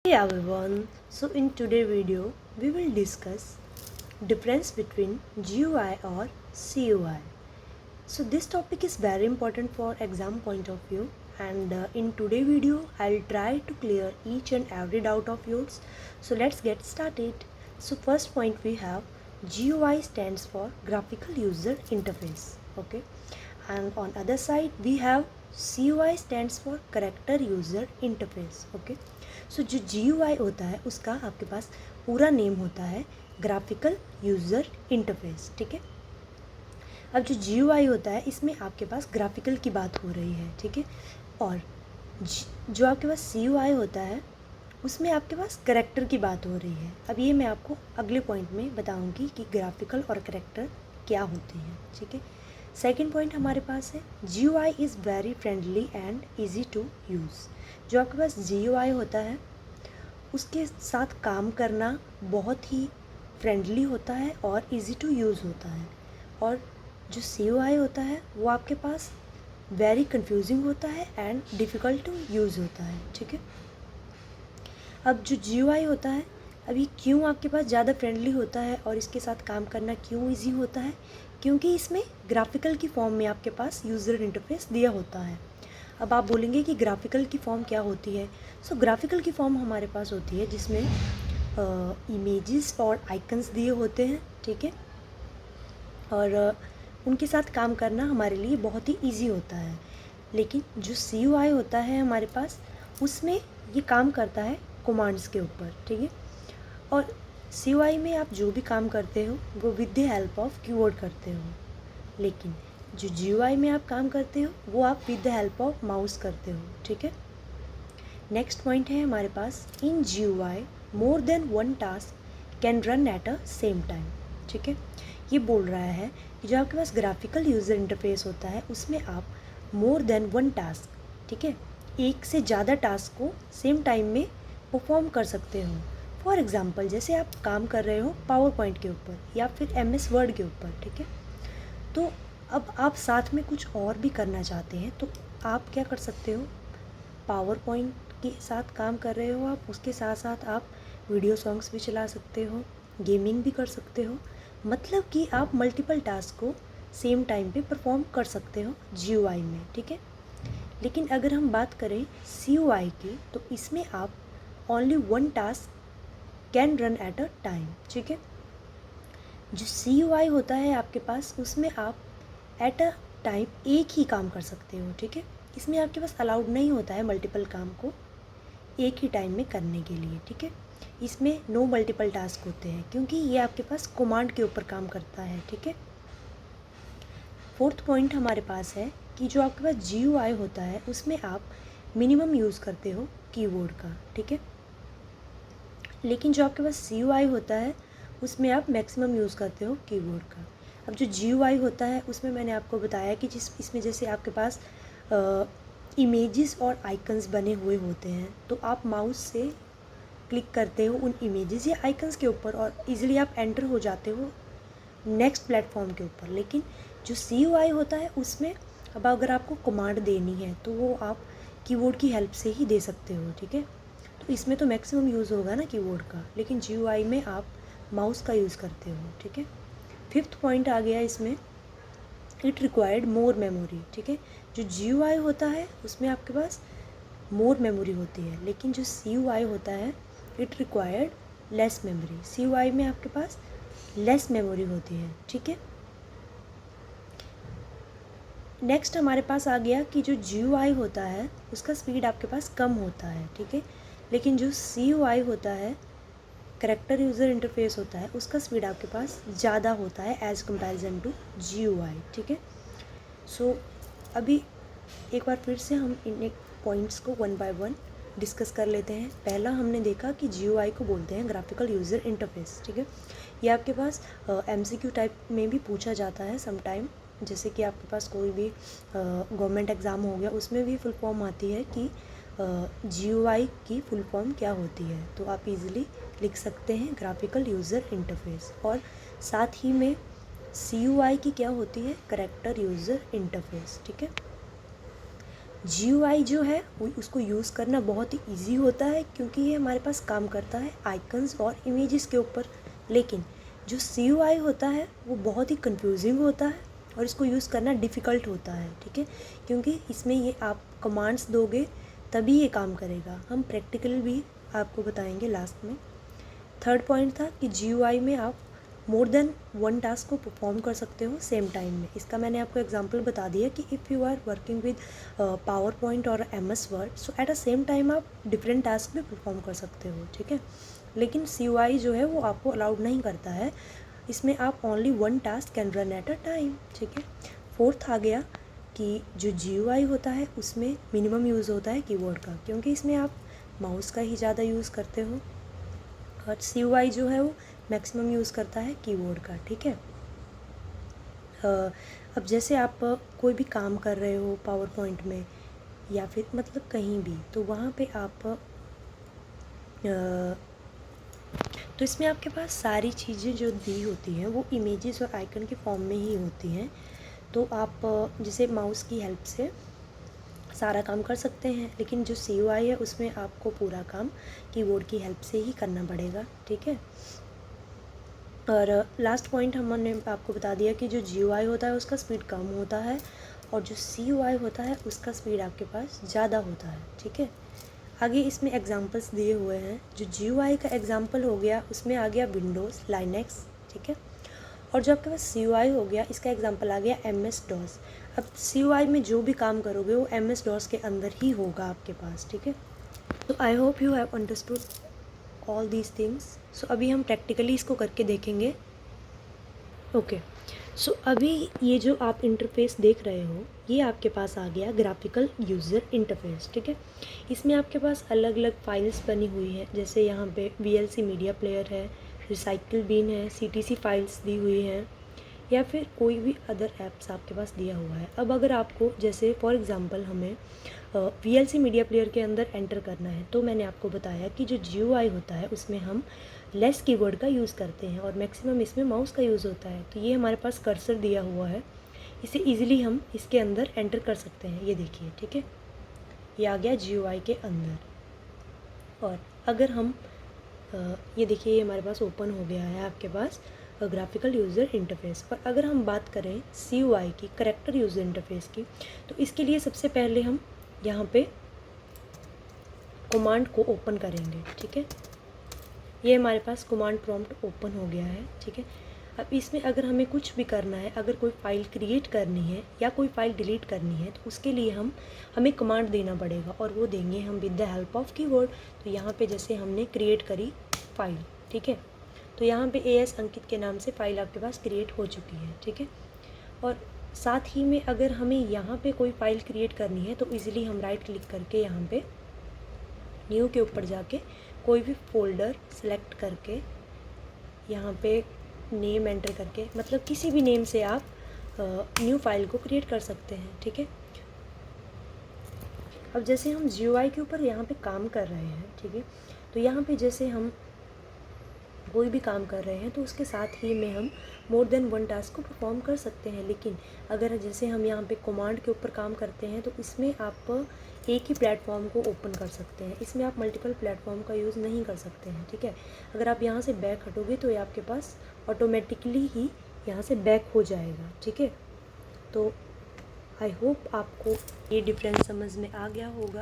Hey everyone, so in today's video we will discuss difference between GUI or CUI. So this topic is very important for exam point of view, and in today's video I'll try to clear each and every doubt of yours. So let's get started. So first point we have GUI stands for graphical user interface, okay, and on other side we have CUI stands for character user interface, okay. सो जो GUI होता है उसका आपके पास पूरा name होता है graphical user interface, ठीक है। अब जो GUI होता है इसमें आपके पास ग्राफिकल की बात हो रही है, ठीक है, और जो आपके पास CUI होता है उसमें आपके पास करेक्टर की बात हो रही है। अब ये मैं आपको अगले पॉइंट में बताऊंगी कि ग्राफिकल और करेक्टर क्या होते हैं, ठीक है। सेकेंड पॉइंट हमारे पास है GUI is very friendly and easy to use. जो आपके पास GUI होता है उसके साथ काम करना बहुत ही फ्रेंडली होता है और इजी टू यूज़ होता है, और जो CUI होता है वो आपके पास वेरी कंफ्यूजिंग होता है एंड डिफ़िकल्ट टू यूज़ होता है, ठीक है। अब जो GUI होता है अभी क्यों आपके पास ज़्यादा फ्रेंडली होता है और इसके साथ काम करना क्यों इजी होता है, क्योंकि इसमें ग्राफिकल की फॉर्म में आपके पास यूज़र इंटरफेस दिया होता है। अब आप बोलेंगे कि ग्राफिकल की फॉर्म क्या होती है। सो ग्राफिकल की फॉर्म हमारे पास होती है जिसमें इमेजेस और आइकन्स दिए होते हैं, ठीक है, और उनके साथ काम करना हमारे लिए बहुत ही इजी होता है। लेकिन जो CUI होता है हमारे पास उसमें ये काम करता है कमांड्स के ऊपर, ठीक है, और CUI में आप जो भी काम करते हो वो with the help of keyword करते हो, लेकिन जो GUI में आप काम करते हो वो आप with the help of mouse करते हो, ठीक है। नेक्स्ट पॉइंट है हमारे पास इन GUI more than one task can run at a same time, ठीक है। ये बोल रहा है कि जो आपके पास ग्राफिकल यूज़र इंटरफेस होता है उसमें आप मोर देन वन टास्क, ठीक है, एक से ज़्यादा टास्क को सेम टाइम में परफॉर्म कर सकते हो। फॉर एग्ज़ाम्पल जैसे आप काम कर रहे हो पावर पॉइंट के ऊपर या फिर MS वर्ड के ऊपर, ठीक है, तो अब आप साथ में कुछ और भी करना चाहते हैं तो आप क्या कर सकते हो, पावर पॉइंट के साथ काम कर रहे हो आप, उसके साथ साथ आप वीडियो सॉन्ग्स भी चला सकते हो, गेमिंग भी कर सकते हो, मतलब कि आप मल्टीपल टास्क को सेम टाइम पे परफॉर्म कर सकते हो GUI में, ठीक है। लेकिन अगर हम बात करें CUI की तो इसमें आप only one task can run at a time, ठीक है। जो CUI होता है आपके पास उसमें आप एट अ टाइम एक ही काम कर सकते हो, ठीक है। इसमें आपके पास अलाउड नहीं होता है मल्टीपल काम को एक ही टाइम में करने के लिए, ठीक है। इसमें नो मल्टीपल टास्क होते हैं क्योंकि ये आपके पास कमांड के ऊपर काम करता है, ठीक है। फोर्थ पॉइंट हमारे पास है कि जो आपके पास GUI होता है उसमें आप मिनिमम यूज़ करते हो कीबोर्ड का, ठीक है, लेकिन जो आपके पास CUI होता है उसमें आप मैक्सिमम यूज़ करते हो कीबोर्ड का। अब जो GUI होता है उसमें मैंने आपको बताया कि इसमें जैसे आपके पास इमेजेस और आइकन्स बने हुए होते हैं तो आप माउस से क्लिक करते हो उन इमेजेस या आइकन्स के ऊपर और इजीली आप एंटर हो जाते हो नेक्स्ट प्लेटफॉर्म के ऊपर। लेकिन जो CUI होता है उसमें अब अगर आपको कमांड देनी है तो वो आप कीबोर्ड की हेल्प से ही दे सकते हो, ठीक है। तो इसमें तो मैक्सिमम यूज़ होगा ना कीबोर्ड का, लेकिन GUI में आप माउस का यूज़ करते हो, ठीक है। फिफ्थ पॉइंट आ गया इसमें इट रिक्वायर्ड मोर मेमोरी, ठीक है। जो GUI होता है उसमें आपके पास मोर मेमोरी होती है, लेकिन जो CUI होता है it required less memory. CUI में आपके पास लेस मेमोरी होती है, ठीक है। नेक्स्ट हमारे पास आ गया कि जो GUI होता है उसका स्पीड आपके पास कम होता है, ठीक है, लेकिन जो CUI होता है करेक्टर यूज़र इंटरफेस होता है उसका स्पीड आपके पास ज़्यादा होता है एज़ कंपैरिजन टू GUI, ठीक है। सो अभी एक बार फिर से हम इन पॉइंट्स को वन बाय वन डिस्कस कर लेते हैं। पहला हमने देखा कि GUI को बोलते हैं ग्राफिकल यूज़र इंटरफेस, ठीक है। ये आपके पास MCQ टाइप में भी पूछा जाता है सम टाइम, जैसे कि आपके पास कोई भी गवर्नमेंट एग्ज़ाम हो गया उसमें भी फुल फॉर्म आती है कि GUI की फुल फॉर्म क्या होती है, तो आप इजीली लिख सकते हैं ग्राफिकल यूज़र इंटरफेस, और साथ ही में CUI की क्या होती है करेक्टर यूज़र इंटरफेस, ठीक है। GUI जो है उसको यूज़ करना बहुत ही ईजी होता है क्योंकि ये हमारे पास काम करता है आइकन्स और इमेजेस के ऊपर। लेकिन जो CUI होता है वो बहुत ही कंफ्यूजिंग होता है और इसको यूज़ करना डिफ़िकल्ट होता है, ठीक है, क्योंकि इसमें ये आप कमांड्स दोगे तभी ये काम करेगा। हम प्रैक्टिकल भी आपको बताएंगे लास्ट में। थर्ड पॉइंट था कि GUI में आप मोर देन वन टास्क को परफॉर्म कर सकते हो सेम टाइम में। इसका मैंने आपको एग्जांपल बता दिया कि if you are working with PowerPoint और MS Word, so at a same time आप डिफरेंट टास्क भी परफॉर्म कर सकते हो, ठीक है। लेकिन CUI जो है वो आपको अलाउड नहीं करता है, इसमें आप only one task can run at a time, ठीक है। फोर्थ आ गया कि जो GUI होता है उसमें मिनिमम यूज़ होता है कीबोर्ड का, क्योंकि इसमें आप माउस का ही ज़्यादा यूज़ करते हो, और CUI जो है वो मैक्सिमम यूज़ करता है कीबोर्ड का, ठीक है। अब जैसे आप कोई भी काम कर रहे हो पावर पॉइंट में या फिर मतलब कहीं भी, तो वहाँ पे आप तो इसमें आपके पास सारी चीज़ें जो दी होती हैं वो इमेजेस और आइकन के फॉर्म में ही होती हैं। तो आप जैसे माउस की हेल्प से सारा काम कर सकते हैं, लेकिन जो CUI है उसमें आपको पूरा काम कीबोर्ड की हेल्प से ही करना पड़ेगा, ठीक है। और लास्ट पॉइंट हमने आपको बता दिया कि जो GUI होता है उसका स्पीड कम होता है और जो CUI होता है उसका स्पीड आपके पास ज़्यादा होता है, ठीक है। आगे इसमें एग्जांपल्स दिए हुए हैं। जो GUI का एग्जांपल हो गया उसमें आ गया विंडोज़, लाइनक्स, ठीक है। और जो आपके पास CUI हो गया इसका एग्जांपल आ गया MS DOS। अब CUI में जो भी काम करोगे वो MS DOS के अंदर ही होगा आपके पास, ठीक है। तो I hope you have understood all these things. So अभी हम प्रैक्टिकली इसको करके देखेंगे। ओके, सो अभी ये जो आप इंटरफेस देख रहे हो ये आपके पास आ गया ग्राफिकल यूज़र इंटरफेस, ठीक है। इसमें आपके पास अलग अलग फाइल्स बनी हुई हैं, जैसे यहाँ पे VLC मीडिया प्लेयर है, रिसाइकिल बिन है, CTC फाइल्स दी हुई हैं, या फिर कोई भी अदर ऐप्स आपके पास दिया हुआ है। अब अगर आपको जैसे फॉर एग्ज़ाम्पल हमें VLC मीडिया प्लेयर के अंदर एंटर करना है, तो मैंने आपको बताया कि जो GUI होता है उसमें हम लेस कीवर्ड का यूज़ करते हैं और मैक्सिमम इसमें माउस का यूज़ होता है। तो ये हमारे पास कर्सर दिया हुआ है, इसे ईजिली हम इसके अंदर एंटर कर सकते हैं। ये देखिए, ठीक है, ये आ गया GUI के अंदर। और अगर हम ये देखिए ये हमारे पास ओपन हो गया है आपके पास ग्राफिकल यूज़र इंटरफेस। और अगर हम बात करें CUI की, करेक्टर यूज़र इंटरफेस की, तो इसके लिए सबसे पहले हम यहाँ पे कमांड को ओपन करेंगे, ठीक है। ये हमारे पास कमांड प्रॉम्प्ट ओपन हो गया है, ठीक है। अब इसमें अगर हमें कुछ भी करना है, अगर कोई फ़ाइल क्रिएट करनी है या कोई फ़ाइल डिलीट करनी है, तो उसके लिए हमें कमांड देना पड़ेगा और वो देंगे हम with the help of keyword. तो यहाँ पे जैसे हमने क्रिएट करी फ़ाइल, ठीक है, तो यहाँ पे AS अंकित के नाम से फ़ाइल आपके पास क्रिएट हो चुकी है, ठीक है। और साथ ही में अगर हमें यहाँ पे कोई फ़ाइल क्रिएट करनी है तो इजीली हम राइट क्लिक करके यहाँ पे न्यू के ऊपर जाके कोई भी फोल्डर सेलेक्ट करके यहाँ पे नेम एंटर करके, मतलब किसी भी नेम से आप न्यू फाइल को क्रिएट कर सकते हैं, ठीक है। अब जैसे हम GUI के ऊपर यहाँ पे काम कर रहे हैं, ठीक है, तो यहाँ पे जैसे हम कोई भी काम कर रहे हैं तो उसके साथ ही में हम मोर देन वन टास्क को परफॉर्म कर सकते हैं। लेकिन अगर जैसे हम यहाँ पे कमांड के ऊपर काम करते हैं तो इसमें आप एक ही प्लेटफॉर्म को ओपन कर सकते हैं, इसमें आप मल्टीपल प्लेटफॉर्म का यूज़ नहीं कर सकते हैं, ठीक है। अगर आप यहाँ से बैक हटोगे तो ये आपके पास ऑटोमेटिकली ही यहाँ से बैक हो जाएगा, ठीक है। तो आई होप आपको ये डिफरेंस समझ में आ गया होगा।